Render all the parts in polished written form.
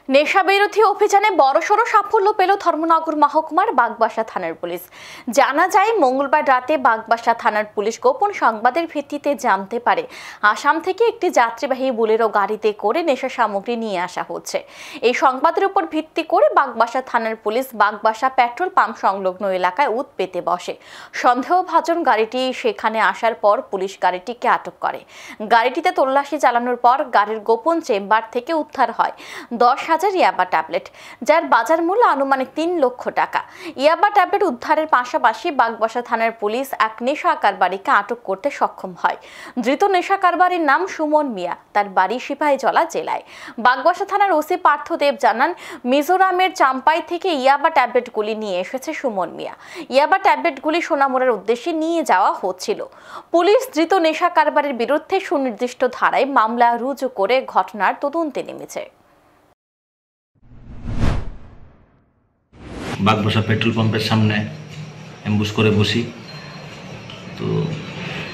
নেশাবিরোধী অভিযানে বড়সড় সাফল্য পেল ধর্মনগর মহকুমার বাগবাসা থানার পুলিশ। জানা যায়, মঙ্গলবার রাতে বাগবাসা থানার পুলিশ গোপন সংবাদের ভিত্তিতে জানতে পারে আসাম থেকে একটি যাত্রীবাহী বুলেরো গাড়িতে করে নেশা সামগ্রী নিয়ে আসা হচ্ছে। এই সংবাদের উপর ভিত্তি করে বাগবাসা থানার পুলিশ বাগবাসা পেট্রোল পাম্প সংলগ্ন এলাকায় উদ পেতে বসে। সন্দেহভাজন গাড়িটি সেখানে আসার পর পুলিশ গাড়িটিকে আটক করে। গাড়িটিতে তল্লাশি চালানোর পর গাড়ির গোপন চেম্বার থেকে উদ্ধার হয় 10,000 ইয়াবা ট্যাবলেট, যার বাজার মূল্য আনুমানিক 3 লক্ষ টাকা। ইয়াবা ট্যাবলেট উদ্ধারের পাশাপাশি বাগবাসা থানার পুলিশ এক নেশা কারবারিকে আটক করতে সক্ষম হয়। ধৃত নেশা কারবারির নাম সুমন মিয়া, তার বাড়ি সিপাহীজলা জেলায়। বাগবাসা থানার ওসি পার্থদেব জানান, মিজোরামের চাম্পাই থেকে ইয়াবা ট্যাবলেটগুলি নিয়ে এসেছে সুমন মিয়া। ইয়াবা ট্যাবলেটগুলি সোনামুড়ার উদ্দেশ্যে নিয়ে যাওয়া হচ্ছিল। পুলিশ ধৃত নেশা কারবারির বিরুদ্ধে সুনির্দিষ্ট ধারায় মামলা রুজু করে ঘটনার তদন্তে নেমেছে। বাগবাসা পেট্রোল পাম্পের সামনে অ্যাম্বুশ করে বসি। তো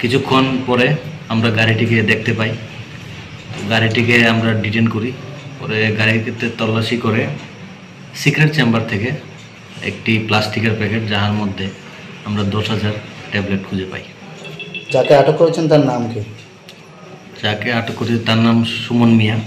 কিছুক্ষণ পরে আমরা গাড়িটিকে দেখতে পাই। গাড়িটিকে আমরা ডিটেইন করি। পরে গাড়িতে তল্লাশি করে সিক্রেট চেম্বার থেকে একটি প্লাস্টিকের প্যাকেট, যার মধ্যে আমরা 10,000 ট্যাবলেট খুঁজে পাই। যাকে আটক করেছেন তার নাম কি? যাকে আটক করেছে তার নাম সুমন মিয়া।